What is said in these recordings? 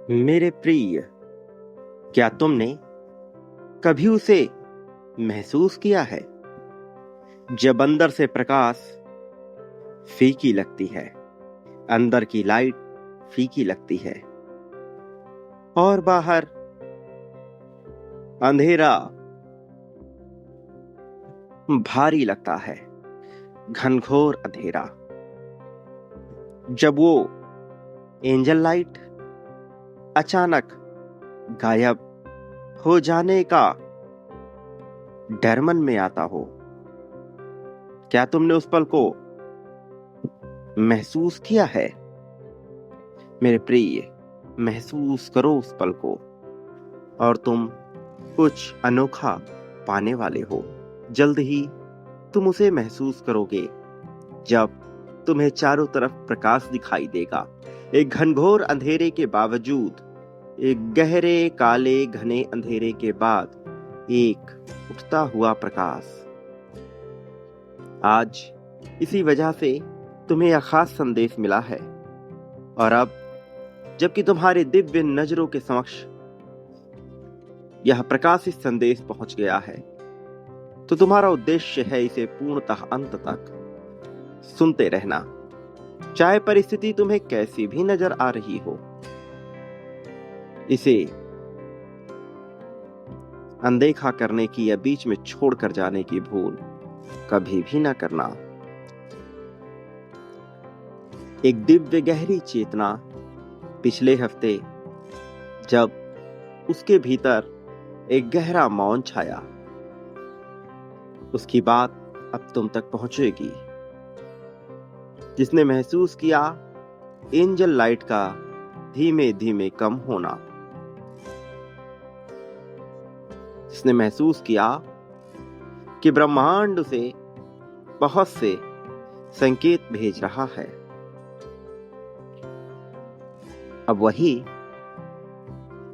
मेरे प्रिय, क्या तुमने कभी उसे महसूस किया है जब अंदर से प्रकाश फीकी लगती है, अंदर की लाइट फीकी लगती है और बाहर अंधेरा भारी लगता है, घनघोर अंधेरा। जब वो एंजल लाइट अचानक गायब हो जाने का डर मन में आता हो, क्या तुमने उस पल को महसूस किया है? मेरे प्रिय, महसूस करो उस पल को और तुम कुछ अनोखा पाने वाले हो। जल्द ही तुम उसे महसूस करोगे जब तुम्हें चारों तरफ प्रकाश दिखाई देगा। एक घनघोर अंधेरे के बावजूद, एक गहरे काले घने अंधेरे के बाद एक उठता हुआ प्रकाश। आज इसी वजह से तुम्हें यह खास संदेश मिला है और अब जबकि तुम्हारे दिव्य नजरों के समक्ष यह प्रकाशित संदेश पहुंच गया है, तो तुम्हारा उद्देश्य है इसे पूर्णतः अंत तक सुनते रहना, चाहे परिस्थिति तुम्हें कैसी भी नजर आ रही हो। इसे अनदेखा करने की या बीच में छोड़कर जाने की भूल कभी भी ना करना। एक दिव्य गहरी चेतना पिछले हफ्ते जब उसके भीतर एक गहरा मौन छाया, उसकी बात अब तुम तक पहुंचेगी, जिसने महसूस किया एंजल लाइट का धीमे धीमे कम होना, जिसने महसूस किया कि ब्रह्मांड उसे बहुत से संकेत भेज रहा है। अब वही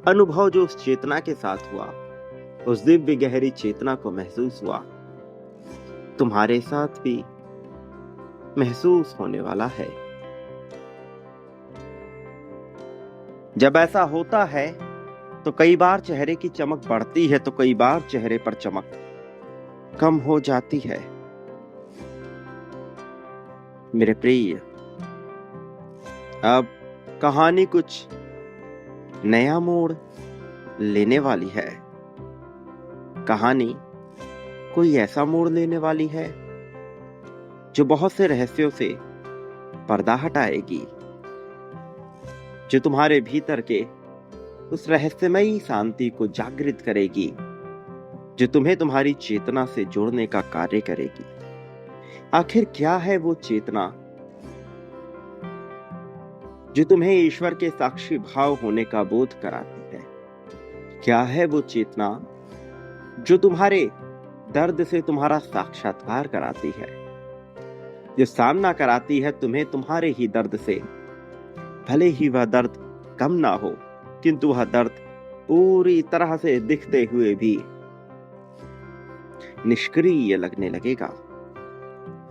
अनुभव जो उस चेतना के साथ हुआ, उस दिव्य गहरी चेतना को महसूस हुआ, तुम्हारे साथ भी महसूस होने वाला है। जब ऐसा होता है तो कई बार चेहरे की चमक बढ़ती है, तो कई बार चेहरे पर चमक कम हो जाती है। मेरे प्रिय, अब कहानी कुछ नया मोड़ लेने वाली है। कहानी कोई ऐसा मोड़ लेने वाली है जो बहुत से रहस्यों से पर्दा हटाएगी, जो तुम्हारे भीतर के उस रहस्यमयी शांति को जागृत करेगी, जो तुम्हें तुम्हारी चेतना से जोड़ने का कार्य करेगी। आखिर क्या है वो चेतना जो तुम्हें ईश्वर के साक्षी भाव होने का बोध कराती है? क्या है वो चेतना जो तुम्हारे दर्द से तुम्हारा साक्षात्कार कराती है, जो सामना कराती है तुम्हें तुम्हारे ही दर्द से? भले ही वह दर्द कम ना हो, किंतु वह दर्द पूरी तरह से दिखते हुए भी निष्क्रिय लगने लगेगा।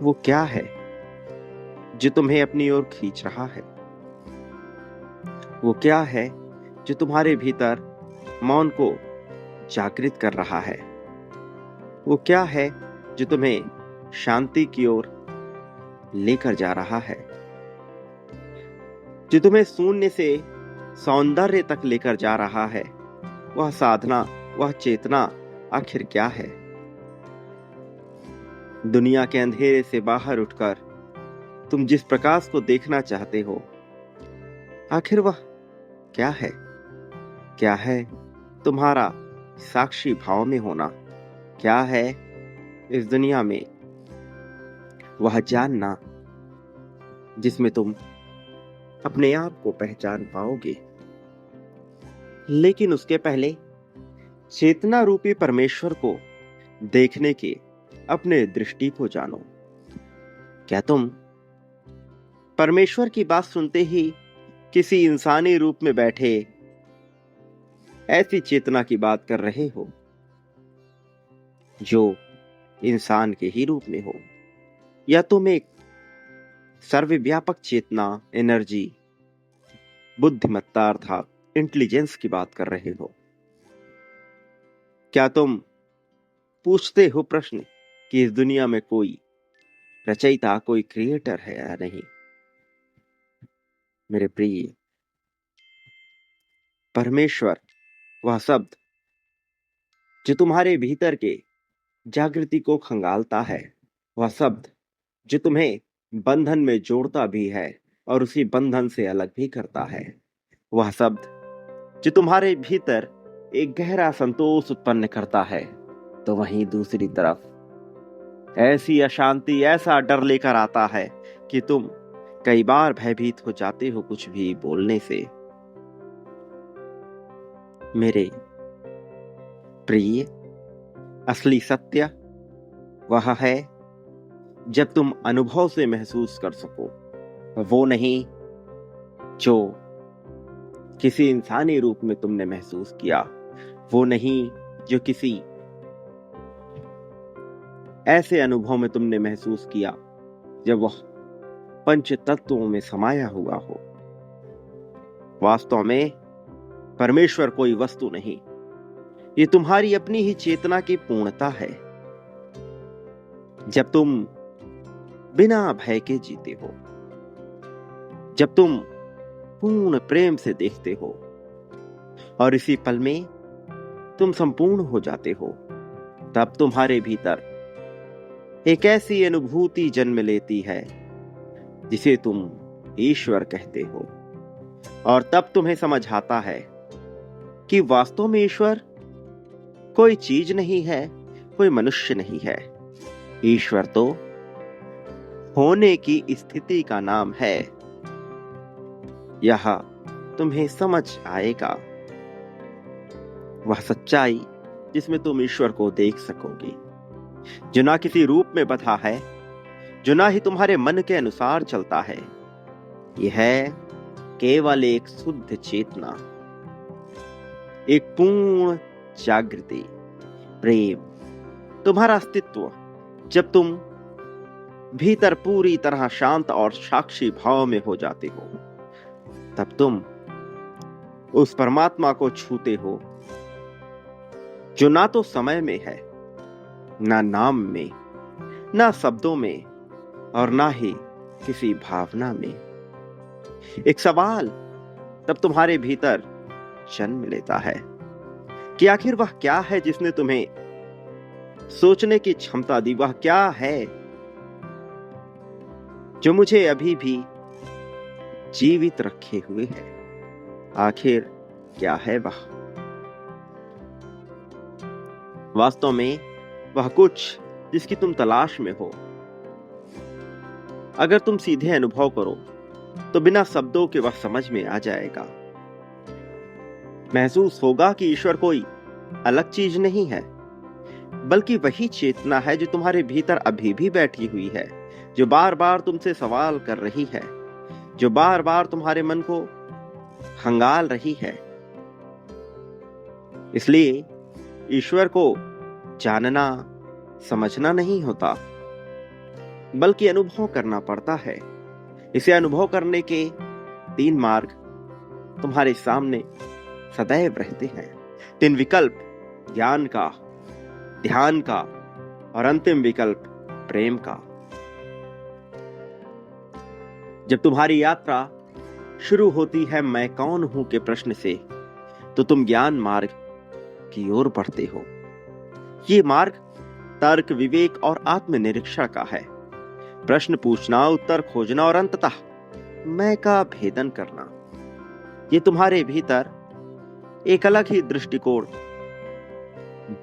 वो क्या है जो तुम्हें अपनी ओर खींच रहा है? वो क्या है जो तुम्हारे भीतर मौन को जागृत कर रहा है? वो क्या है जो तुम्हें शांति की ओर लेकर जा रहा है, जो तुम्हें शून्य से सौंदर्य तक लेकर जा रहा है? वह साधना, वह चेतना आखिर क्या है? दुनिया के अंधेरे से बाहर उठकर तुम जिस प्रकाश को देखना चाहते हो, आखिर वह क्या है? क्या है तुम्हारा साक्षी भाव में होना? क्या है इस दुनिया में वह जानना जिसमें तुम अपने आप को पहचान पाओगे? लेकिन उसके पहले चेतना रूपी परमेश्वर को देखने के अपने दृष्टि को जानो। क्या तुम परमेश्वर की बात सुनते ही किसी इंसानी रूप में बैठे ऐसी चेतना की बात कर रहे हो जो इंसान के ही रूप में हो, या तुम एक सर्वव्यापक चेतना, एनर्जी, बुद्धिमत्ता अर्थात इंटेलिजेंस की बात कर रहे हो? क्या तुम पूछते हो प्रश्न कि इस दुनिया में कोई रचयिता, कोई क्रिएटर है या नहीं? मेरे प्रिय, परमेश्वर वह शब्द जो तुम्हारे भीतर के जागृति को खंगालता है, वह शब्द जो तुम्हें बंधन में जोड़ता भी है और उसी बंधन से अलग भी करता है, वह शब्द जो तुम्हारे भीतर एक गहरा संतोष उत्पन्न करता है, तो वहीं दूसरी तरफ ऐसी अशांति, ऐसा डर लेकर आता है कि तुम कई बार भयभीत हो जाते हो कुछ भी बोलने से। मेरे प्रिय, असली सत्य वह है जब तुम अनुभव से महसूस कर सको, वो नहीं जो किसी इंसानी रूप में तुमने महसूस किया, वो नहीं जो किसी ऐसे अनुभव में तुमने महसूस किया जब वह पंच तत्वों में समाया हुआ हो। वास्तव में परमेश्वर कोई वस्तु नहीं, ये तुम्हारी अपनी ही चेतना की पूर्णता है। जब तुम बिना भय के जीते हो, जब तुम पूर्ण प्रेम से देखते हो और इसी पल में तुम संपूर्ण हो जाते हो, तब तुम्हारे भीतर एक ऐसी अनुभूति जन्म लेती है जिसे तुम ईश्वर कहते हो। और तब तुम्हें समझ आता है कि वास्तव में ईश्वर कोई चीज नहीं है, कोई मनुष्य नहीं है। ईश्वर तो होने की स्थिति का नाम है। यह तुम्हें समझ आएगा, वह सच्चाई जिसमें तुम ईश्वर को देख सकोगे, जो ना किसी रूप में बंधा है, जो ना ही तुम्हारे मन के अनुसार चलता है। यह है केवल एक शुद्ध चेतना, एक पूर्ण जागृति, प्रेम। तुम्हारा अस्तित्व जब तुम भीतर पूरी तरह शांत और साक्षी भाव में हो जाते हो, तब तुम उस परमात्मा को छूते हो जो ना तो समय में है, ना नाम में, ना शब्दों में, और ना ही किसी भावना में। एक सवाल तब तुम्हारे भीतर जन्म लेता है कि आखिर वह क्या है जिसने तुम्हें सोचने की क्षमता दी? वह क्या है जो मुझे अभी भी जीवित रखे हुए है? आखिर क्या है वह? वास्तव में वह कुछ जिसकी तुम तलाश में हो। अगर तुम सीधे अनुभव करो तो बिना शब्दों के वह समझ में आ जाएगा। महसूस होगा कि ईश्वर कोई अलग चीज नहीं है, बल्कि वही चेतना है जो तुम्हारे भीतर अभी भी बैठी हुई है, जो बार बार तुमसे सवाल कर रही है, जो बार बार तुम्हारे मन को खंगाल रही है। इसलिए ईश्वर को जानना, समझना नहीं होता, बल्कि अनुभव करना पड़ता है। इसे अनुभव करने के 3 मार्ग तुम्हारे सामने सदैव रहते हैं। 3 विकल्प: ज्ञान का, ध्यान का और अंतिम विकल्प प्रेम का। जब तुम्हारी यात्रा शुरू होती है मैं कौन हूं के प्रश्न से, तो तुम ज्ञान मार्ग की ओर बढ़ते हो। ये मार्ग तर्क, विवेक और आत्मनिरीक्षण का है। प्रश्न पूछना, उत्तर खोजना और अंततः मैं का भेदन करना। ये तुम्हारे भीतर एक अलग ही दृष्टिकोण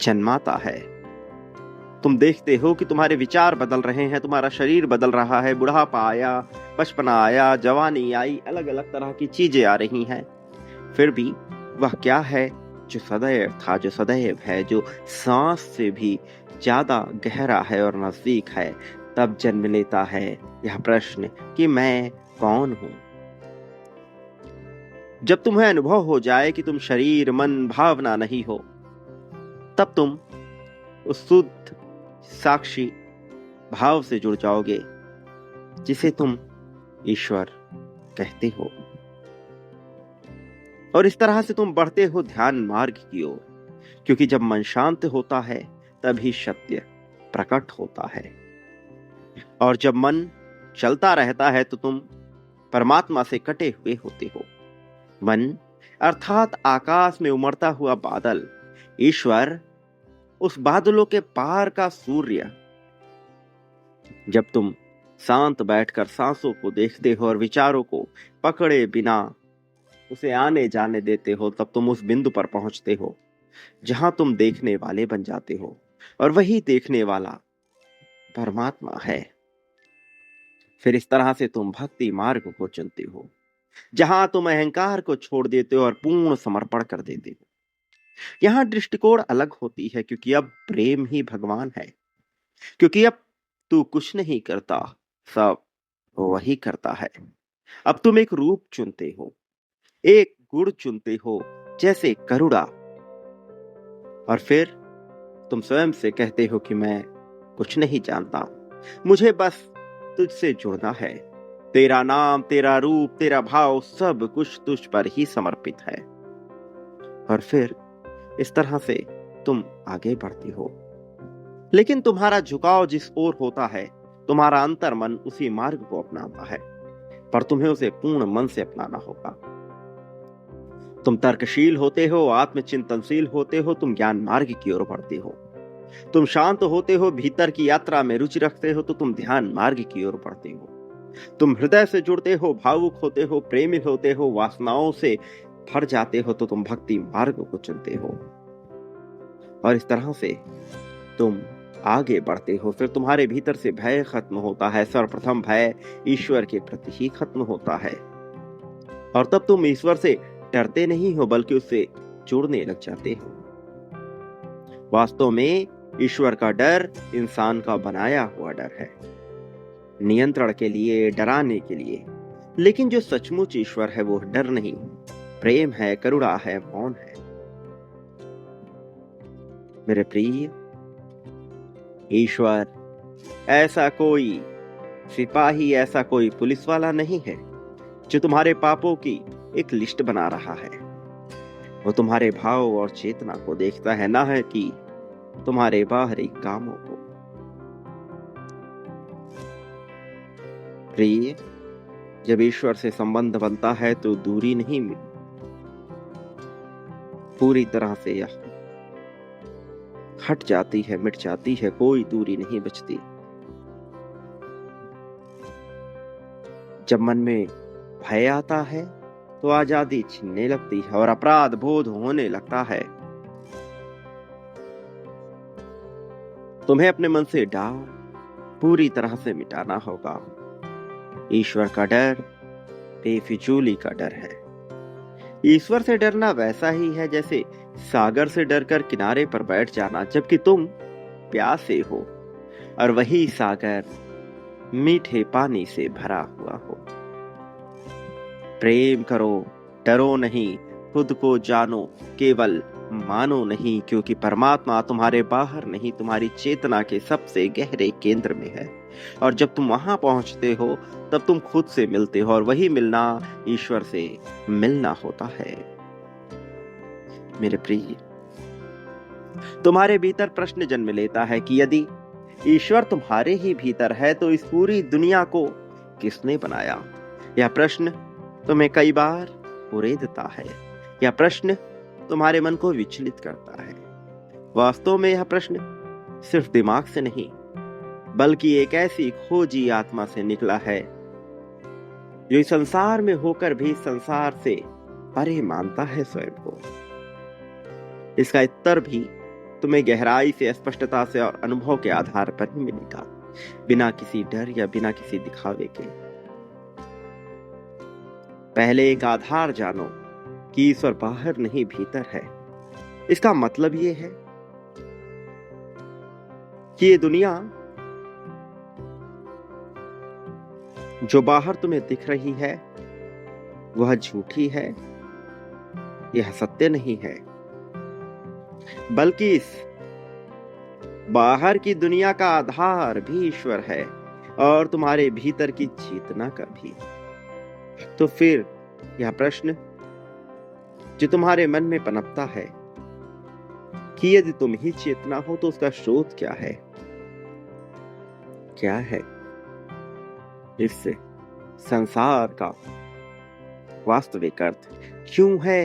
जन्माता है। तुम देखते हो कि तुम्हारे विचार बदल रहे हैं, तुम्हारा शरीर बदल रहा है, बुढ़ापा आया, बचपना आया, जवानी आई, अलग अलग तरह की चीजें आ रही हैं। फिर भी वह क्या है जो सदैव था, जो सदैव है, जो सांस से भी ज्यादा गहरा है और नजदीक है? तब जन्म लेता है यह प्रश्न कि मैं कौन हूं। जब तुम्हें अनुभव हो जाए कि तुम शरीर, मन, भावना नहीं हो, तब तुम उस शुद्ध साक्षी भाव से जुड़ जाओगे जिसे तुम ईश्वर कहते हो। और इस तरह से तुम बढ़ते हो ध्यान मार्ग की ओर, क्योंकि जब मन शांत होता है तभी सत्य प्रकट होता है। और जब मन चलता रहता है तो तुम परमात्मा से कटे हुए होते हो। मन अर्थात आकाश में उमड़ता हुआ बादल, ईश्वर उस बादलों के पार का सूर्य। जब तुम शांत बैठकर सांसों को देखते हो और विचारों को पकड़े बिना उसे आने जाने देते हो, तब तुम उस बिंदु पर पहुंचते हो जहां तुम देखने वाले बन जाते हो, और वही देखने वाला परमात्मा है। फिर इस तरह से तुम भक्ति मार्ग को चुनते हो, जहां तुम अहंकार को छोड़ देते हो और पूर्ण समर्पण कर देते हो। यहां दृष्टिकोण अलग होती है, क्योंकि अब प्रेम ही भगवान है। क्योंकि अब तू कुछ नहीं करता, सब वही करता है। अब तुम एक रूप चुनते हो, एक गुण चुनते हो, जैसे करुणा। और फिर तुम स्वयं से कहते हो कि मैं कुछ नहीं जानता, मुझे बस तुझसे जुड़ना है। तेरा नाम, तेरा रूप, तेरा भाव, सब कुछ तुझ पर ही समर्पित है। और फिर इस तरह से तुम आगे बढ़ते हो। लेकिन तुम्हारा झुकाव जिस ओर होता है, तुम्हारा अंतर मन उसी मार्ग को अपनाता है, पर तुम्हें उसे पूर्ण मन से अपनाना होगा। तुम तर्कशील होते हो, आत्मचिंतनशील होते हो, तुम ज्ञान मार्ग की ओर बढ़ते हो। तुम शांत होते हो, भीतर की यात्रा में रुचि रखते हो, तो तुम ध्यान मार्ग की ओर बढ़ते हो। तुम हृदय से जुड़ते हो, भावुक होते हो, प्रेमी होते हो, वासनाओं से भर जाते हो, तो तुम भक्ति मार्ग को चुनते हो। और इस तरह से तुम आगे बढ़ते हो। फिर तुम्हारे भीतर से भय खत्म होता है। सर्वप्रथम भय ईश्वर के प्रति ही खत्म होता है, और तब तुम ईश्वर से डरते नहीं हो, बल्कि उससे जुड़ने लग जाते हो। वास्तव में ईश्वर का डर इंसान का बनाया हुआ डर है, नियंत्रण के लिए, डराने के लिए। लेकिन जो सचमुच ईश्वर है वो डर नहीं, प्रेम है, करुणा है, मौन है। मेरे प्रिय, ईश्वर ऐसा कोई सिपाही, ऐसा कोई पुलिस वाला नहीं है जो तुम्हारे पापों की एक लिस्ट बना रहा है। वो तुम्हारे भाव और चेतना को देखता है, ना है कि तुम्हारे बाहरी कामों को। प्रिय, जब ईश्वर से संबंध बनता है तो दूरी नहीं पूरी तरह से यह हट जाती है, मिट जाती है, कोई दूरी नहीं बचती। जब मन में भय आता है तो आजादी छीनने लगती है और अपराध बोध होने लगता है। तुम्हें अपने मन से डर पूरी तरह से मिटाना होगा। ईश्वर का डर बेफिजूली का डर है। ईश्वर से डरना वैसा ही है जैसे सागर से डरकर किनारे पर बैठ जाना, जबकि तुम प्यासे हो और वही सागर मीठे पानी से भरा हुआ हो। प्रेम करो, डरो नहीं, खुद को जानो, केवल मानो नहीं, क्योंकि परमात्मा तुम्हारे बाहर नहीं, तुम्हारी चेतना के सबसे गहरे केंद्र में है। और जब तुम वहां पहुंचते हो तब तुम खुद से मिलते हो, और वही मिलना ईश्वर से मिलना होता है। मेरे प्रिय, तुम्हारे भीतर प्रश्न जन्म लेता है कि यदि ईश्वर तुम्हारे ही भीतर है तो इस पूरी दुनिया को किसने बनाया? यह प्रश्न तुम्हें कई बार उड़ेलता है। यह प्रश्न तुम्हारे मन को विचलित करता है। वास्तव में यह प्रश्न सिर्फ दिमाग से नहीं, बल्कि एक ऐसी खोजी आत्मा से निकला है जो इस संसार में होकर भी संसार से परे मानता है स्वयं को। इसका उत्तर भी तुम्हें गहराई से, स्पष्टता से और अनुभव के आधार पर ही मिलेगा, बिना किसी डर या बिना किसी दिखावे के। पहले एक आधार जानो कि ईश्वर बाहर नहीं भीतर है। इसका मतलब यह है कि ये दुनिया जो बाहर तुम्हें दिख रही है वह झूठी है, यह सत्य नहीं है, बल्कि इस बाहर की दुनिया का आधार भी ईश्वर है और तुम्हारे भीतर की चेतना का भी। तो फिर यह प्रश्न जो तुम्हारे मन में पनपता है कि यदि तुम ही चेतना हो तो उसका स्रोत क्या है? क्या है इससे संसार का वास्तविक अर्थ? क्यों है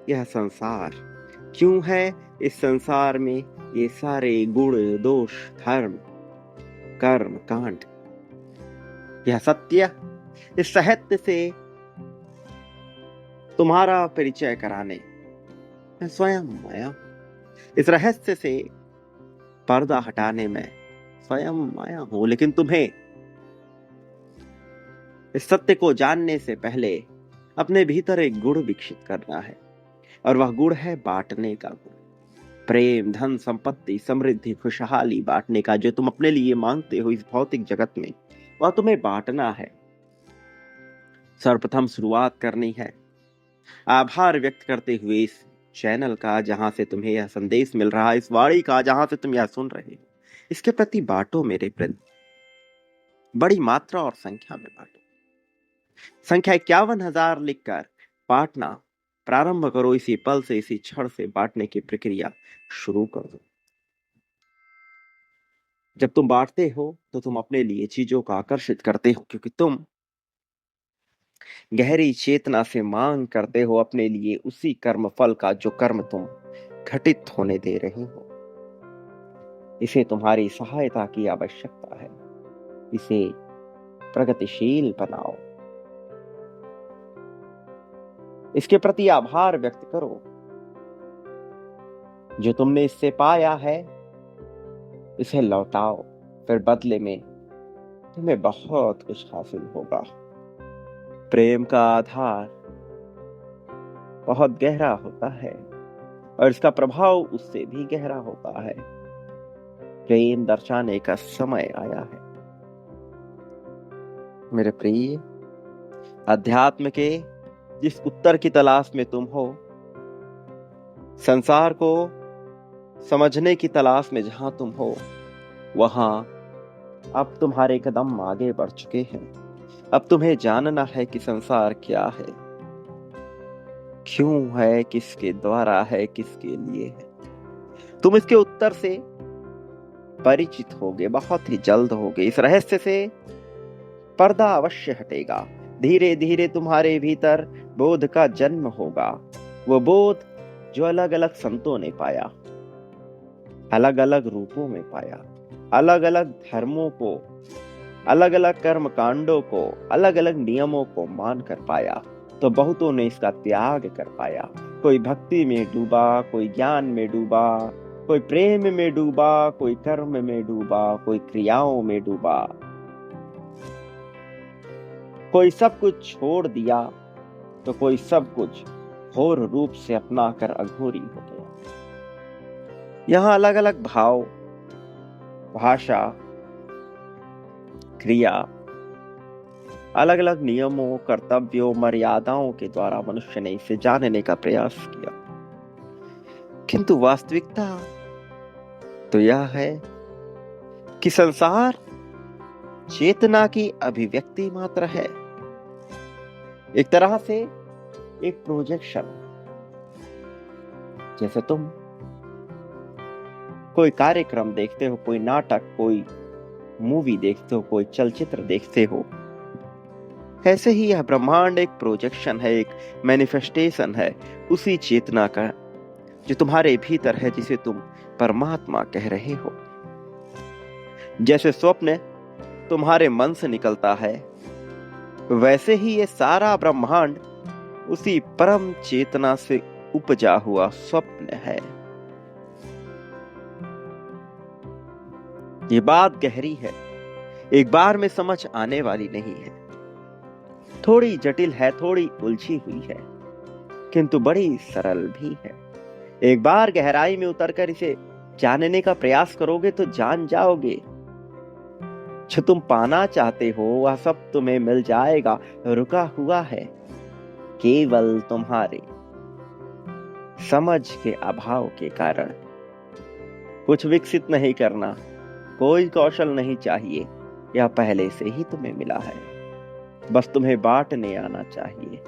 यह संसार? क्यों है इस संसार में ये सारे गुण, दोष, धर्म, कर्म, कांड? यह सत्य, इस साहित्य से तुम्हारा परिचय कराने मैं स्वयं आया। इस रहस्य से पर्दा हटाने में स्वयं आया हूं। लेकिन तुम्हें इस सत्य को जानने से पहले अपने भीतर एक गुण विकसित करना है, और वह गुण है बांटने का गुण। प्रेम, धन, संपत्ति, समृद्धि, खुशहाली बांटने का। जो तुम अपने लिए मांगते हो इस भौतिक जगत में, वह तुम्हें बांटना है। सर्वप्रथम शुरुआत करनी है आभार व्यक्त करते हुए इस चैनल का, जहां से तुम्हें यह संदेश मिल रहा है, इस वाणी का जहां से तुम यह सुन रहे हो। इसके प्रति बांटो मेरे प्रति, बड़ी मात्रा और संख्या में बांटो। संख्या 51,000 लिखकर बांटना प्रारंभ करो। इसी पल से, इसी क्षण से बांटने की प्रक्रिया शुरू कर दो। जब तुम बांटते हो तो तुम अपने लिए चीजों को आकर्षित करते हो, क्योंकि तुम गहरी चेतना से मांग करते हो अपने लिए उसी कर्म फल का जो कर्म तुम घटित होने दे रहे हो। इसे तुम्हारी सहायता की आवश्यकता है। इसे प्रगतिशील बनाओ। इसके प्रति आभार व्यक्त करो। जो तुमने इससे पाया है इसे लौटाओ, फिर बदले में तुम्हें बहुत कुछ हासिल होगा। प्रेम का आधार बहुत गहरा होता है और इसका प्रभाव उससे भी गहरा होता है। प्रेम दर्शाने का समय आया है। मेरे प्रिय, अध्यात्म के जिस उत्तर की तलाश में तुम हो, संसार को समझने की तलाश में जहां तुम हो, वहां अब तुम्हारे कदम आगे बढ़ चुके हैं। अब तुम्हें जानना है कि संसार क्या है, क्यों है, किसके द्वारा है, किसके लिए है। तुम इसके उत्तर से परिचित होगे, बहुत ही जल्द होगे। इस रहस्य से पर्दा अवश्य हटेगा। धीरे धीरे तुम्हारे भीतर बोध का जन्म होगा। वो बोध जो अलग अलग संतों ने पाया, अलग अलग रूपों में पाया, अलग अलग धर्मों को, अलग अलग कर्म कांडों को, अलग अलग नियमों को मान कर पाया। तो बहुतों ने इसका त्याग कर पाया। कोई भक्ति में डूबा, कोई ज्ञान में डूबा, कोई प्रेम में डूबा, कोई कर्म में डूबा, कोई क्रियाओं में डूबा, कोई सब कुछ छोड़ दिया, तो कोई सब कुछ घोर रूप से अपना कर अघोरी हो गया। यहां अलग अलग भाव, भाषा, क्रिया, अलग अलग नियमों, कर्तव्यों, मर्यादाओं के द्वारा मनुष्य ने इसे जानने का प्रयास किया। किंतु वास्तविकता तो यह है कि संसार चेतना की अभिव्यक्ति मात्र है। एक तरह से एक प्रोजेक्शन। जैसे तुम कोई कार्यक्रम देखते हो, कोई नाटक, कोई मूवी देखते हो, कोई चलचित्र देखते हो, ऐसे ही यह ब्रह्मांड एक प्रोजेक्शन है, एक मैनिफेस्टेशन है उसी चेतना का जो तुम्हारे भीतर है, जिसे तुम परमात्मा कह रहे हो। जैसे स्वप्न तुम्हारे मन से निकलता है, वैसे ही ये सारा ब्रह्मांड उसी परम चेतना से उपजा हुआ स्वप्न है। ये बात गहरी है, एक बार में समझ आने वाली नहीं है, थोड़ी जटिल है, थोड़ी उलझी हुई है, किंतु बड़ी सरल भी है। एक बार गहराई में उतरकर इसे जानने का प्रयास करोगे तो जान जाओगे। जो तुम पाना चाहते हो वह सब तुम्हें मिल जाएगा। रुका हुआ है केवल तुम्हारे समझ के अभाव के कारण। कुछ विकसित नहीं करना, कोई कौशल नहीं चाहिए, यह पहले से ही तुम्हें मिला है। बस तुम्हें बांटने आना चाहिए,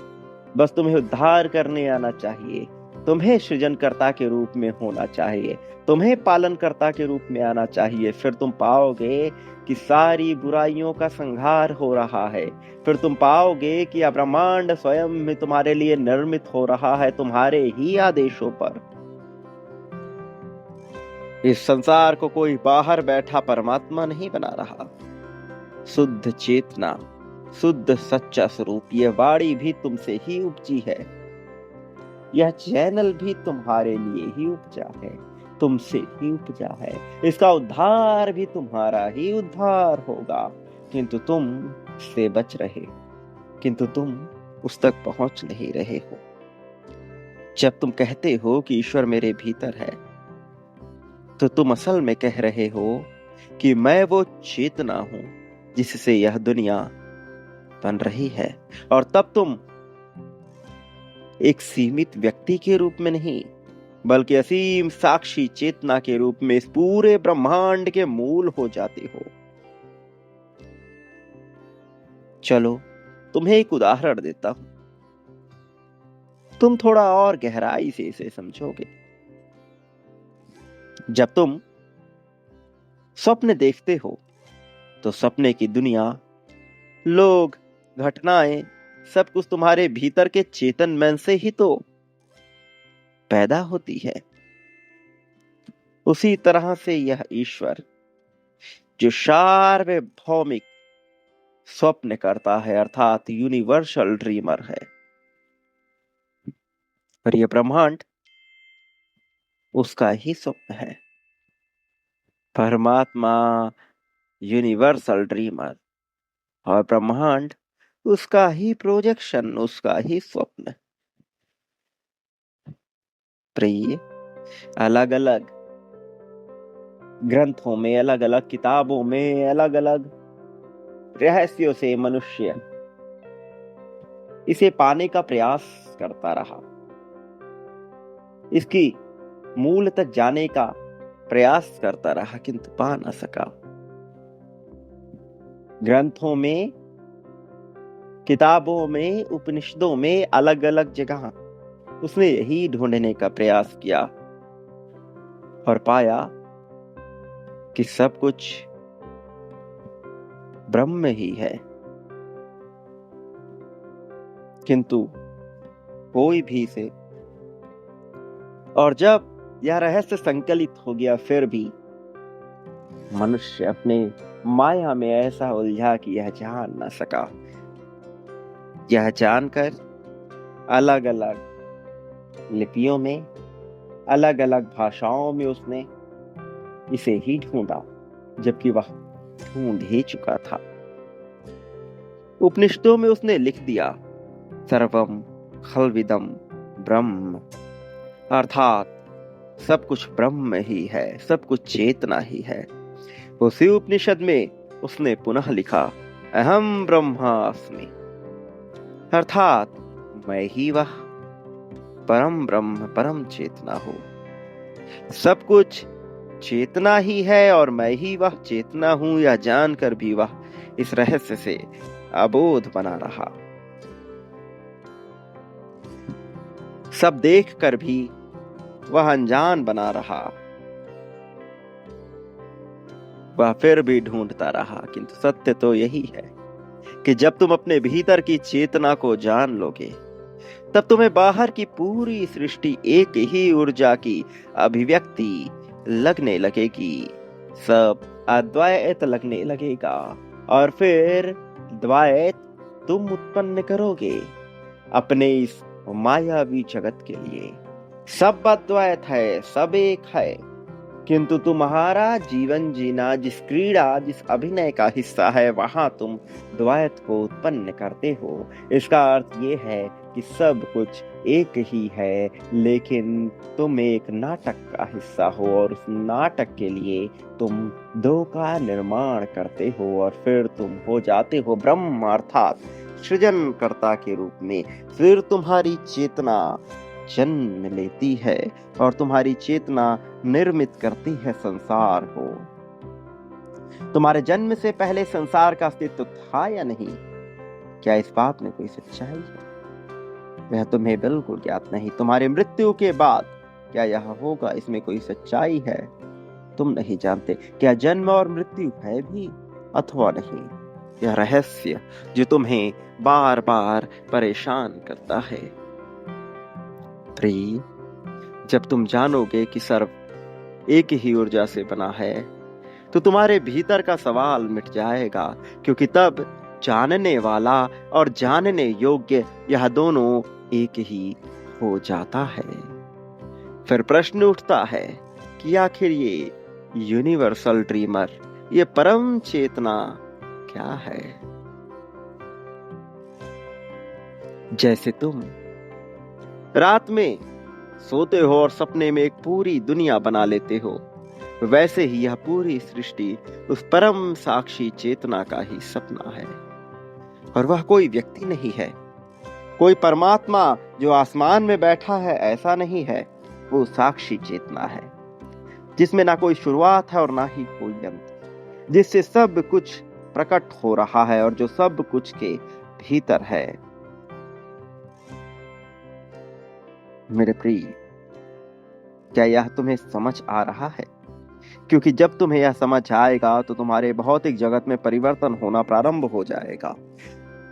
बस तुम्हें उद्धार करने आना चाहिए, तुम्हें सृजनकर्ता के रूप में होना चाहिए, तुम्हें पालनकर्ता के रूप में आना चाहिए। फिर तुम पाओगे कि सारी बुराइयों का संहार हो रहा है। फिर तुम पाओगे कि ब्रह्मांड स्वयं में तुम्हारे लिए निर्मित हो रहा है, तुम्हारे ही आदेशों पर। इस संसार को कोई बाहर बैठा परमात्मा नहीं बना रहा। शुद्ध चेतना, शुद्ध सच्चा स्वरूप, यह वाणी भी तुमसे ही उपजी है, यह चैनल भी तुम्हारे लिए ही उपजा है, तुमसे ही उपजा है। इसका उद्धार भी तुम्हारा ही उद्धार होगा, किंतु तुम से बच रहे, किंतु तुम उस तक पहुंच नहीं रहे हो। जब तुम कहते हो कि ईश्वर मेरे भीतर है, तो तुम असल में कह रहे हो कि मैं वो चेतना हूं जिससे यह दुनिया बन रही है। और तब तुम एक सीमित व्यक्ति के रूप में नहीं, बल्कि असीम साक्षी चेतना के रूप में इस पूरे ब्रह्मांड के मूल हो जाते हो। चलो तुम्हें एक उदाहरण देता हूं, तुम थोड़ा और गहराई से इसे समझोगे। जब तुम स्वप्न देखते हो, तो सपने की दुनिया, लोग, घटनाएं, सब कुछ तुम्हारे भीतर के चेतन मन से ही तो पैदा होती है। उसी तरह से यह ईश्वर जो सार्वभौमिक स्वप्न करता है, अर्थात यूनिवर्सल ड्रीमर है, और यह ब्रह्मांड उसका ही स्वप्न है। परमात्मा यूनिवर्सल ड्रीमर और ब्रह्मांड उसका ही प्रोजेक्शन, उसका ही स्वप्न। प्रिय, अलग अलग ग्रंथों में, अलग अलग किताबों में, अलग अलग रहस्यों से मनुष्य इसे पाने का प्रयास करता रहा, इसकी मूल तक जाने का प्रयास करता रहा, किंतु पा ना सका। ग्रंथों में, किताबों में, उपनिषदों में, अलग अलग जगह उसने यही ढूंढने का प्रयास किया और पाया कि सब कुछ ब्रह्म ही है, किंतु कोई भी से। और जब यह रहस्य संकलित हो गया, फिर भी मनुष्य अपने माया में ऐसा उलझा कि यह जान न सका। यह जानकर अलग अलग लिपियों में, अलग अलग भाषाओं में उसने इसे ही ढूंढा, जबकि वह ढूंढ ही चुका था। उपनिषदों में उसने लिख दिया, सर्वम खल्विदम ब्रह्म, अर्थात सब कुछ ब्रह्म ही है, सब कुछ चेतना ही है। उसी उपनिषद में उसने पुनः लिखा, अहम ब्रह्मास्मि, अर्थात मैं ही वह परम ब्रह्म, परम चेतना हूं। सब कुछ चेतना ही है और मैं ही वह चेतना हूं, यह जानकर भी वह इस रहस्य से अबोध बना रहा। सब देखकर भी वह अनजान बना रहा। वह फिर भी ढूंढता रहा, किंतु सत्य तो यही है कि जब तुम अपने भीतर की चेतना को जान लोगे, तब तुम्हें बाहर की पूरी सृष्टि एक ही ऊर्जा की अभिव्यक्ति लगने लगेगी। सब अद्वैत लगने लगेगा और फिर द्वैत तुम उत्पन्न करोगे अपने इस मायावी जगत के लिए। सब अद्वैत है, सब एक है, किंतु तुम्हारा जीवन जीना जिस क्रीड़ा, जिस अभिनय का हिस्सा है, वहां तुम द्वैत को उत्पन्न करते हो। इसका अर्थ ये है कि सब कुछ एक ही है, लेकिन तुम एक नाटक का हिस्सा हो और उस नाटक के लिए तुम दो का निर्माण करते हो और फिर तुम हो जाते हो ब्रह्म, अर्थात सृजनकर्ता के रूप में। फिर तुम्हारी चेतना जन्म लेती है और तुम्हारी चेतना निर्मित करती है संसार को। तुम्हारे जन्म से पहले संसार का अस्तित्व था या नहीं? क्या इस बात में कोई सच्चाई है? वह तुम्हें बिल्कुल ज्ञात नहीं। तुम्हारी मृत्यु के बाद क्या यह होगा, इसमें कोई सच्चाई है, तुम नहीं जानते। क्या जन्म और मृत्यु है भी अथवा नहीं, यह रहस्य जो तुम्हें बार बार परेशान करता है। प्रिय, जब तुम जानोगे कि सर्व एक ही ऊर्जा से बना है, तो तुम्हारे भीतर का सवाल मिट जाएगा, क्योंकि तब जानने वाला और जानने योग्य यह दोनों एक ही हो जाता है। फिर प्रश्न उठता है कि आखिर ये यूनिवर्सल ड्रीमर, ये परम चेतना क्या है? जैसे तुम रात में सोते हो और सपने में एक पूरी दुनिया बना लेते हो, वैसे ही यह पूरी सृष्टि उस परम साक्षी चेतना का ही सपना है। और वह कोई व्यक्ति नहीं है, कोई परमात्मा जो आसमान में बैठा है, ऐसा नहीं है। वो साक्षी चेतना है, जिसमें ना कोई शुरुआत है और ना ही कोई अंत, जिससे सब कुछ प्रकट हो रहा है और जो सब कुछ के भीतर है। मेरे प्रिय, क्या यह तुम्हें समझ आ रहा है? क्योंकि जब तुम्हें यह समझ आएगा तो तुम्हारे भौतिक जगत में परिवर्तन होना प्रारंभ हो जाएगा।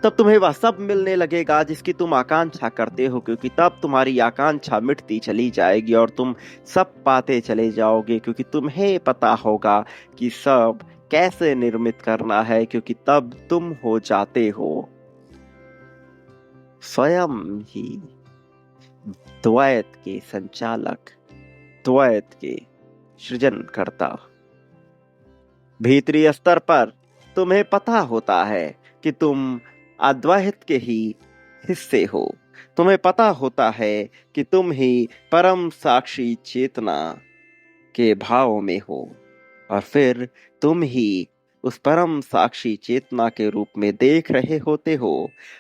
तब तुम्हें वह सब मिलने लगेगा जिसकी तुम आकांक्षा करते हो, क्योंकि तब तुम्हारी आकांक्षा मिटती चली जाएगी और तुम सब पाते चले जाओगे, क्योंकि तुम्हें पता होगा कि सब कैसे निर्मित करना है, क्योंकि तब तुम हो जाते हो स्वयं ही द्वैत के संचालक, द्वैत के सृजनकर्ता। भीतरी स्तर पर तुम्हें पता होता है कि तुम अद्वैत के ही हिस्से हो। तुम्हें पता होता है कि तुम ही परम साक्षी चेतना के भाव में हो, और फिर तुम ही उस परम साक्षी चेतना के रूप में देख रहे होते हो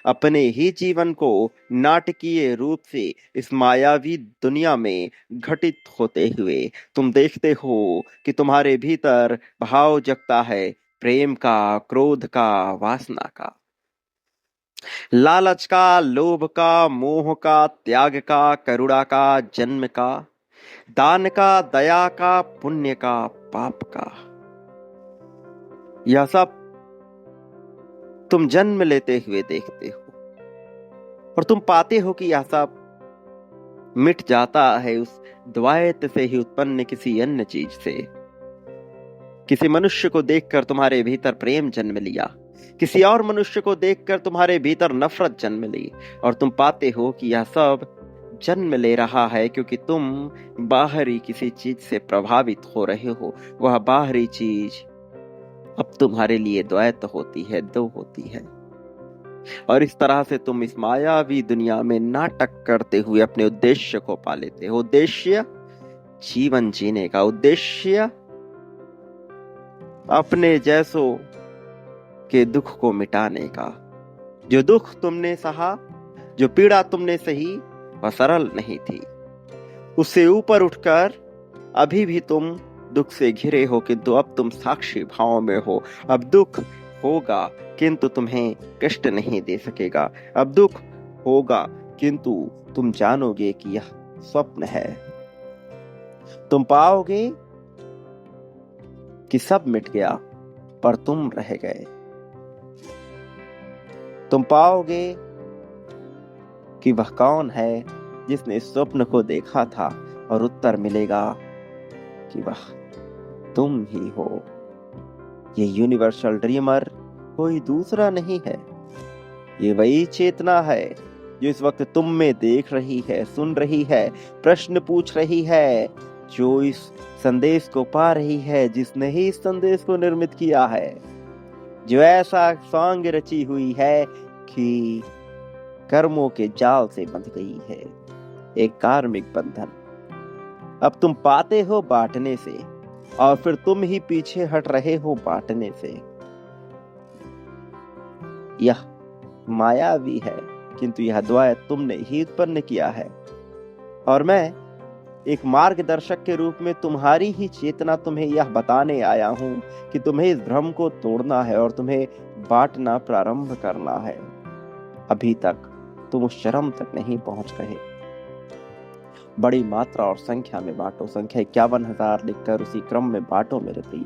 अपने ही जीवन को नाटकीय रूप से इस मायावी दुनिया में घटित होते हुए। तुम देखते हो कि तुम्हारे भीतर भाव जगता है, प्रेम का, क्रोध का, वासना का, लालच का, लोभ का, मोह का, त्याग का, करुणा का, जन्म का, दान का, दया का, पुण्य का, पाप का। यह सब तुम जन्म लेते हुए देखते हो और तुम पाते हो कि यह सब मिट जाता है उस द्वैत से ही उत्पन्न किसी अन्य चीज से। किसी मनुष्य को देखकर तुम्हारे भीतर प्रेम जन्म लिया, किसी और मनुष्य को देखकर तुम्हारे भीतर नफरत जन्म ली, और तुम पाते हो कि यह सब जन्म ले रहा है क्योंकि तुम बाहरी किसी चीज से प्रभावित हो रहे हो। वह बाहरी चीज अब तुम्हारे लिए द्वैत होती है, दो होती है, और इस तरह से तुम इस मायावी दुनिया में नाटक करते हुए अपने उद्देश्य को पा लेते हो। उद्देश्य जीवन जीने का, उद्देश्य अपने जैसों के दुख को मिटाने का। जो दुख तुमने सहा, जो पीड़ा तुमने सही, वह सरल नहीं थी। उससे ऊपर उठकर अभी भी तुम दुख से घिरे हो, किंतु अब तुम साक्षी भाव में हो। अब दुख होगा किंतु तुम्हें कष्ट नहीं दे सकेगा। अब दुख होगा किंतु तुम जानोगे कि यह स्वप्न है। तुम पाओगे कि सब मिट गया पर तुम रह गए। तुम पाओगे कि वह कौन है जिसने स्वप्न को देखा था, और उत्तर मिलेगा कि वह तुम ही हो। ये यूनिवर्सल ड्रीमर कोई दूसरा नहीं है, ये वही चेतना है जो इस वक्त तुम में देख रही है, सुन रही है, प्रश्न पूछ रही है, जो इस संदेश को पा रही है, जिसने ही इस संदेश को निर्मित किया है, जो ऐसा सांग रची हुई है कि कर्मों के जाल से बंध गई है, एक कार्मिक बंधन। अब तुम पाते हो बांटने से, और फिर तुम ही पीछे हट रहे हो बांटने से। यह मायावी है किंतु यह द्वैत तुमने ही उत्पन्न किया है, और मैं एक मार्गदर्शक के रूप में तुम्हारी ही चेतना तुम्हें यह बताने आया हूं कि तुम्हें इस भ्रम को तोड़ना है और तुम्हें बांटना प्रारंभ करना है। अभी तक तुम उस चरम तक नहीं पहुंच रहे। बड़ी मात्रा और संख्या में बांटो, संख्या 51,000 लिखकर उसी क्रम में बांटो मेरे प्रिय।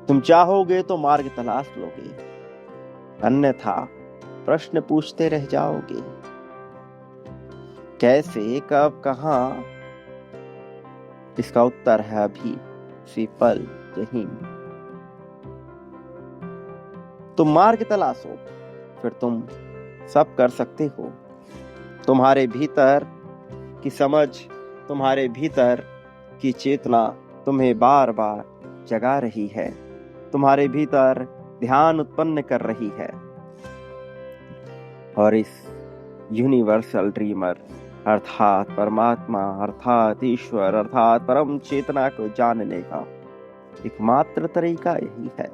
तुम चाहोगे तो मार्ग तलाश लोगे, अन्यथा प्रश्न पूछते रह जाओगे। कैसे, कब, कहां, इसका उत्तर है अभी, इसी पल, यहीं। तुम मार्ग तलाशो, फिर तुम सब कर सकते हो। तुम्हारे भीतर की समझ, तुम्हारे भीतर की चेतना तुम्हें बार बार जगा रही है, तुम्हारे भीतर ध्यान उत्पन्न कर रही है। और इस यूनिवर्सल ड्रीमर अर्थात परमात्मा, अर्थात ईश्वर, अर्थात परम चेतना को जानने का एकमात्र तरीका यही है।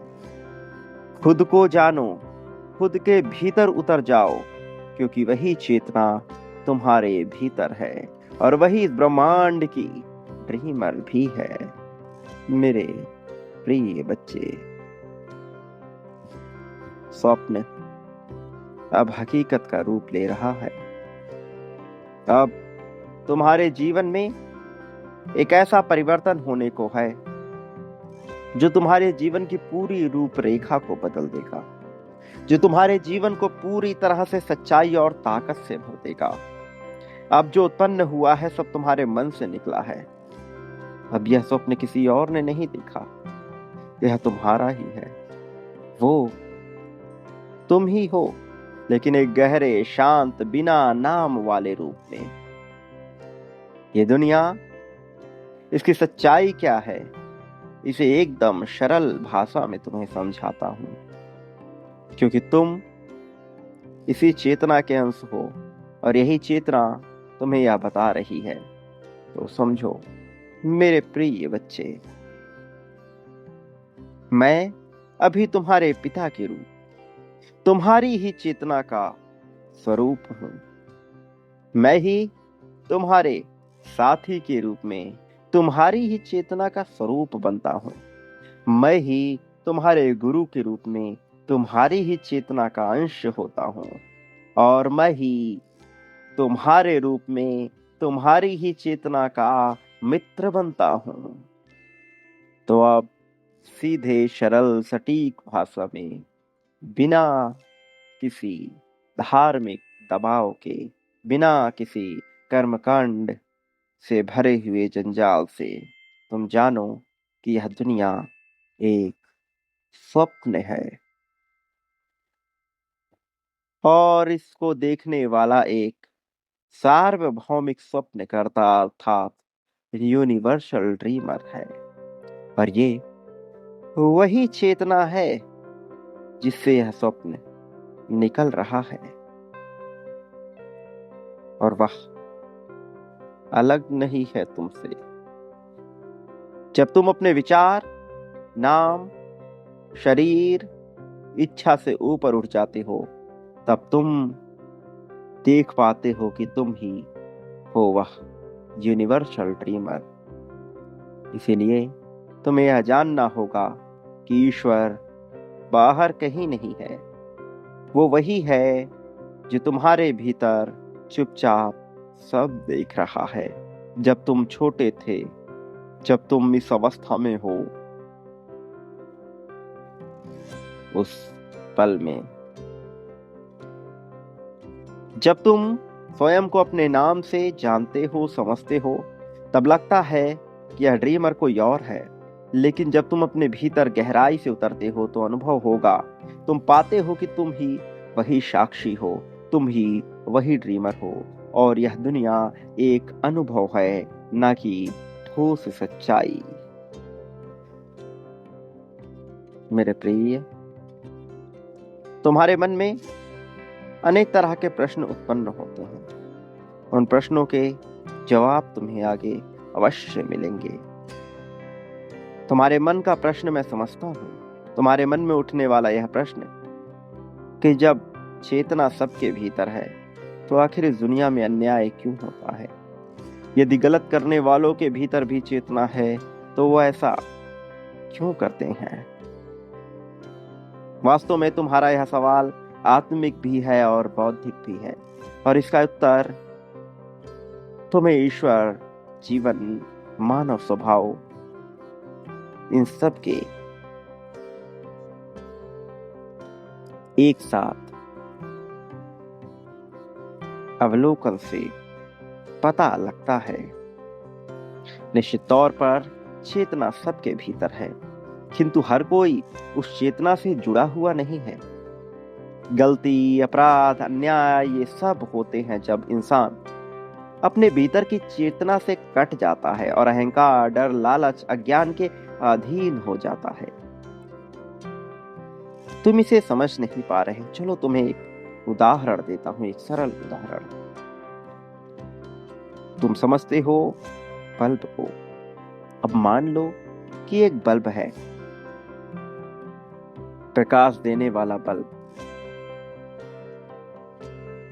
खुद को जानो, खुद के भीतर उतर जाओ, क्योंकि वही चेतना तुम्हारे भीतर है और वही इस ब्रह्मांड की ड्रीमर भी है। मेरे प्रिय बच्चे, स्वप्न अब हकीकत का रूप ले रहा है। अब तुम्हारे जीवन में एक ऐसा परिवर्तन होने को है जो तुम्हारे जीवन की पूरी रूपरेखा को बदल देगा, जो तुम्हारे जीवन को पूरी तरह से सच्चाई और ताकत से भर देगा। अब जो उत्पन्न हुआ है सब तुम्हारे मन से निकला है। अब यह स्वप्न किसी और ने नहीं देखा, यह तुम्हारा ही है। वो तुम ही हो, लेकिन एक गहरे, शांत, बिना नाम वाले रूप में। ये दुनिया, इसकी सच्चाई क्या है, इसे एकदम सरल भाषा में तुम्हें समझाता हूं, क्योंकि तुम इसी चेतना के अंश हो और यही चेतना तुम्हें यह बता रही है। तो समझो मेरे प्रिय बच्चे, मैं अभी तुम्हारे पिता के रूप, तुम्हारी ही चेतना का स्वरूप हूं। मैं ही तुम्हारे साथी के रूप में तुम्हारी ही चेतना का स्वरूप बनता हूं। मैं ही तुम्हारे गुरु के रूप में तुम्हारी ही चेतना का अंश होता हूं और मैं ही तुम्हारे रूप में तुम्हारी ही चेतना का मित्र बनता हूं। तो अब सीधे, सरल, सटीक भाषा में, बिना किसी धार्मिक दबाव के, बिना किसी कर्मकांड से भरे हुए जंजाल से तुम जानो कि यह दुनिया एक स्वप्न है और इसको देखने वाला एक सार्वभौमिक स्वप्नकर्ता अर्थात यूनिवर्सल ड्रीमर है। और ये वही चेतना है जिससे यह स्वप्न निकल रहा है और वह अलग नहीं है तुमसे। जब तुम अपने विचार, नाम, शरीर, इच्छा से ऊपर उठ जाते हो, तब तुम देख पाते हो कि तुम ही हो वह यूनिवर्सल ड्रीमर। इसीलिए तुम्हें यह जानना होगा कि ईश्वर बाहर कहीं नहीं है, वो वही है जो तुम्हारे भीतर चुपचाप सब देख रहा है। जब तुम छोटे थे, जब तुम इस अवस्था में हो, उस पल में जब तुम स्वयं को अपने नाम से जानते हो, समझते हो, तब लगता है कि यह ड्रीमर कोई और है। लेकिन जब तुम अपने भीतर गहराई से उतरते हो तो अनुभव होगा, तुम पाते हो कि तुम ही वही साक्षी हो, तुम ही वही ड्रीमर हो और यह दुनिया एक अनुभव है, ना कि ठोस सच्चाई। मेरे प्रिय, तुम्हारे मन में अनेक तरह के प्रश्न उत्पन्न होते हैं। उन प्रश्नों के जवाब तुम्हें आगे अवश्य मिलेंगे। तुम्हारे मन का प्रश्न मैं समझता हूं। तुम्हारे मन में उठने वाला यह प्रश्न कि जब चेतना सबके भीतर है तो आखिर इस दुनिया में अन्याय क्यों होता है? यदि गलत करने वालों के भीतर भी चेतना है तो वो ऐसा क्यों करते हैं? वास्तव में तुम्हारा यह सवाल आत्मिक भी है और बौद्धिक भी है। और इसका उत्तर तुम्हें ईश्वर, जीवन, मानव स्वभाव, इन सब के एक साथ अवलोकन से पता लगता है। निश्चित तौर पर चेतना सबके भीतर है, किंतु हर कोई उस चेतना से जुड़ा हुआ नहीं है। गलती, अपराध, अन्याय ये सब होते हैं जब इंसान अपने भीतर की चेतना से कट जाता है और अहंकार, डर, लालच, अज्ञान के अधीन हो जाता है। तुम इसे समझ नहीं पा रहे। चलो तुम्हें एक उदाहरण देता हूं, एक सरल उदाहरण। तुम समझते हो बल्ब को। अब मान लो कि एक बल्ब है, प्रकाश देने वाला बल्ब,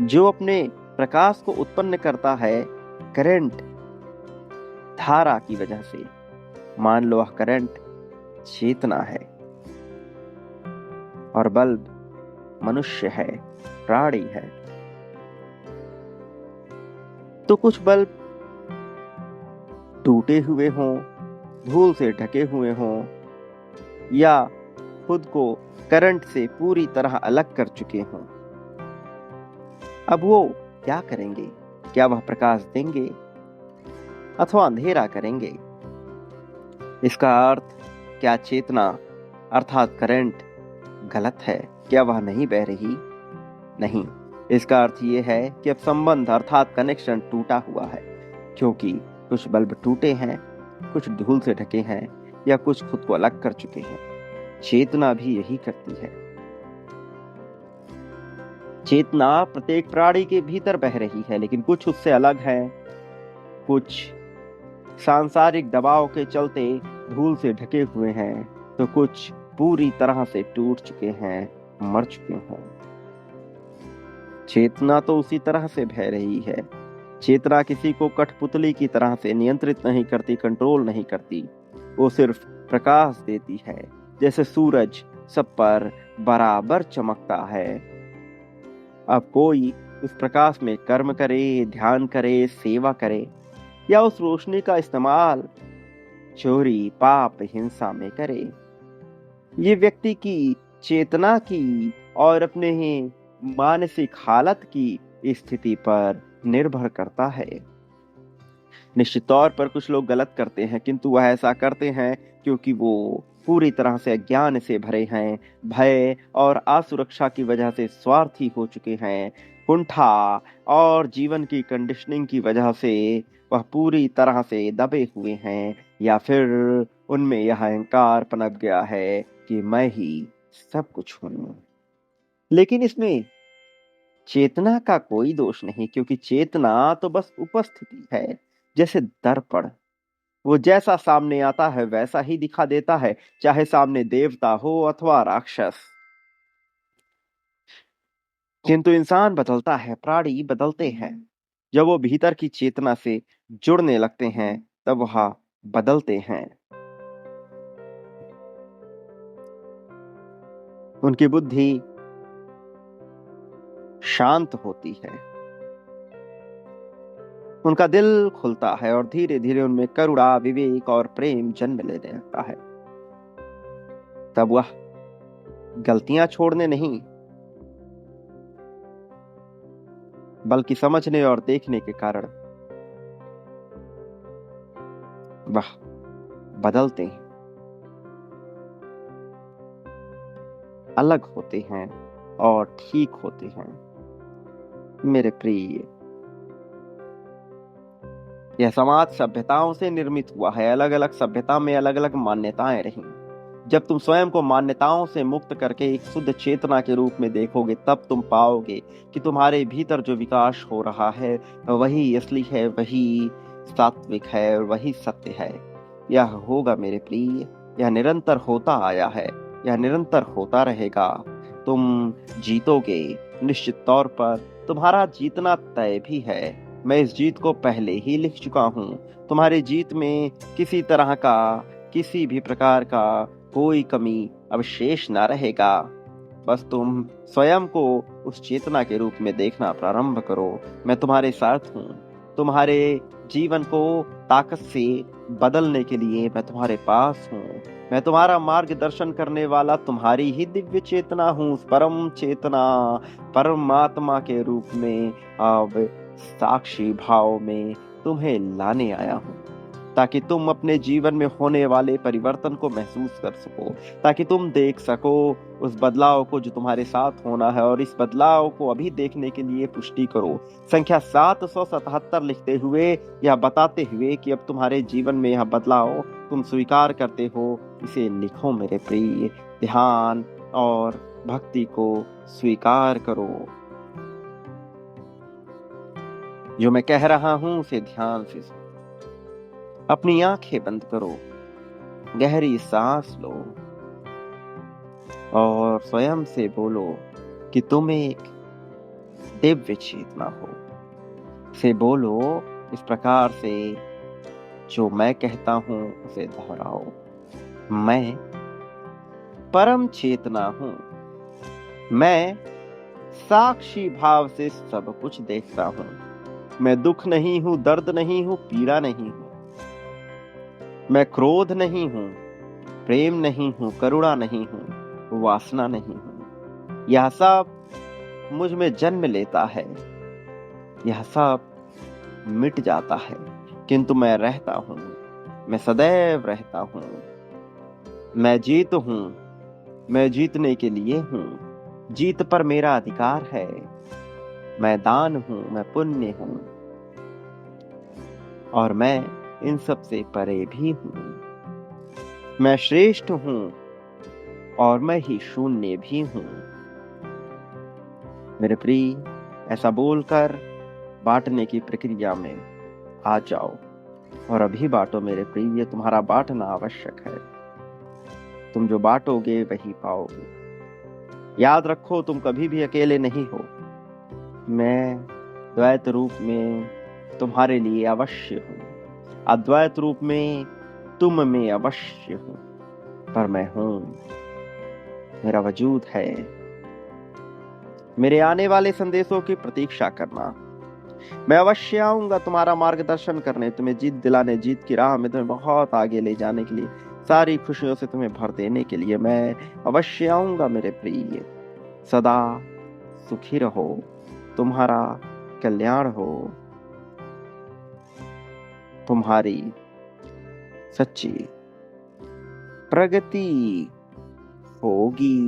जो अपने प्रकाश को उत्पन्न करता है करंट, धारा की वजह से। मान लो वह करंट चेतना है और बल्ब मनुष्य है, प्राणी है। तो कुछ बल्ब टूटे हुए हों, धूल से ढके हुए हों, या खुद को करंट से पूरी तरह अलग कर चुके हों। अब वो क्या करेंगे? क्या वह प्रकाश देंगे अथवा अंधेरा करेंगे? इसका अर्थ क्या चेतना अर्थात करंट गलत है? क्या वह नहीं बह रही? नहीं, इसका अर्थ ये है कि अब संबंध अर्थात कनेक्शन टूटा हुआ है, क्योंकि कुछ बल्ब टूटे हैं, कुछ धूल से ढके हैं, या कुछ खुद को अलग कर चुके हैं। चेतना भी यही करती है। चेतना प्रत्येक प्राणी के भीतर बह रही है, लेकिन कुछ उससे अलग है, कुछ सांसारिक दबाव के चलते धूल से ढके हुए हैं, तो कुछ पूरी तरह से टूट चुके हैं, मर चुके हैं। चेतना तो उसी तरह से बह रही है। चेतना किसी को कठपुतली की तरह से नियंत्रित नहीं करती, कंट्रोल नहीं करती। वो सिर्फ प्रकाश देती है, जैसे सूरज सब पर बराबर चमकता है। अब कोई उस प्रकाश में कर्म करे, ध्यान करे, सेवा करे, या उस रोशनी का इस्तेमाल चोरी, पाप, हिंसा में करे, ये व्यक्ति की चेतना की और अपने ही मानसिक हालत की स्थिति पर निर्भर करता है। निश्चित तौर पर कुछ लोग गलत करते हैं, किंतु वह ऐसा करते हैं क्योंकि वो पूरी तरह से अज्ञान से भरे हैं, भय और असुरक्षा की वजह से स्वार्थी हो चुके हैं, कुंठा और जीवन की कंडीशनिंग की वजह से वह पूरी तरह से दबे हुए हैं, या फिर उनमें यह अहंकार पनप गया है कि मैं ही सब कुछ हूं। लेकिन इसमें चेतना का कोई दोष नहीं, क्योंकि चेतना तो बस उपस्थिति है, जैसे दर्पण। वो जैसा सामने आता है वैसा ही दिखा देता है, चाहे सामने देवता हो अथवा राक्षस। किंतु इंसान बदलता है, प्राणी बदलते हैं। जब वो भीतर की चेतना से जुड़ने लगते हैं तब वह बदलते हैं। उनकी बुद्धि शांत होती है, उनका दिल खुलता है और धीरे धीरे उनमें करुणा, विवेक और प्रेम जन्म लेने लगता है। तब वह गलतियां छोड़ने नहीं, बल्कि समझने और देखने के कारण वह बदलते हैं, अलग होते हैं और ठीक होते हैं। मेरे प्रिय, यह समाज सभ्यताओं से निर्मित हुआ है। अलग अलग सभ्यता में अलग अलग मान्यताएं रही। जब तुम स्वयं को मान्यताओं से मुक्त करके एक शुद्ध चेतना के रूप में देखोगे, तब तुम पाओगे कि तुम्हारे भीतर जो विकास हो रहा है वही असली है, वही सात्विक है और वही सत्य है। यह होगा मेरे प्रिय, यह निरंतर होता आया है, यह निरंतर होता रहेगा। तुम जीतोगे, निश्चित तौर पर तुम्हारा जीतना तय भी है। मैं इस जीत को पहले ही लिख चुका हूं। तुम्हारी जीत में किसी तरह का, किसी भी प्रकार का कोई कमी अवशेष ना रहेगा। बस तुम स्वयं को उस चेतना के रूप में देखना प्रारंभ करो। मैं तुम्हारे साथ हूँ। तुम्हारे जीवन को ताकत से बदलने के लिए मैं तुम्हारे पास हूँ। मैं तुम्हारा मार्गदर्शन करने वाला तुम्हारी ही दिव्य चेतना हूँ। उस परम चेतना परमात्मा के रूप में अब साक्षी भाव में तुम्हें लाने आया हूँ, ताकि तुम अपने जीवन में होने वाले परिवर्तन को महसूस कर सको, ताकि तुम देख सको उस बदलाव को जो तुम्हारे साथ होना है। और इस बदलाव को अभी देखने के लिए पुष्टि करो, संख्या 777 लिखते हुए, यह बताते हुए कि अब तुम्हारे जीवन में यह बदलाव तुम स्वीकार करते हो। इसे लिखो मेरे प्रिय। ध्यान और भक्ति को स्वीकार करो। जो मैं कह रहा हूं उसे ध्यान से सुनो। अपनी आंखें बंद करो, गहरी सांस लो और स्वयं से बोलो कि तुम एक दिव्य चेतना हो। से बोलो इस प्रकार से, जो मैं कहता हूं उसे दोहराओ। मैं परम चेतना हूं। मैं साक्षी भाव से सब कुछ देखता हूं। मैं दुख नहीं हूं, दर्द नहीं हूं, पीड़ा नहीं हूं। मैं क्रोध नहीं हूं, प्रेम नहीं हूं, करुणा नहीं हूं, वासना नहीं हूं। यह सब मुझ में जन्म लेता है, यह सब मिट जाता है, किंतु मैं रहता हूं। मैं सदैव रहता हूं। मैं जीत हूं। मैं जीतने के लिए हूं। जीत पर मेरा अधिकार है। मैं दान हूं, मैं पुण्य हूं और मैं इन सब से परे भी हूं। मैं श्रेष्ठ हूं और मैं ही शून्य भी हूं। मेरे प्रिय, ऐसा बोलकर बांटने की प्रक्रिया में आ जाओ और अभी बांटो मेरे प्रिय। तुम्हारा बांटना आवश्यक है। तुम जो बांटोगे वही पाओगे। याद रखो, तुम कभी भी अकेले नहीं हो। मैं द्वैत रूप में तुम्हारे लिए अवश्य हूँ। अद्वैत रूप में तुम में अवश्य हूँ, पर मैं हूँ। मेरा वजूद है। मेरे आने वाले संदेशों की प्रतीक्षा करना। मैं अवश्य आऊंगा तुम्हारा मार्गदर्शन करने, तुम्हें जीत दिलाने, जीत की राह में तुम्हें बहुत आगे ले जाने के लिए, सारी खुशियों से तुम्हें भर देने के लिए मैं अवश्य आऊंगा मेरे प्रिय। सदा सुखी रहो। तुम्हारा कल्याण हो। तुम्हारी सच्ची प्रगति होगी।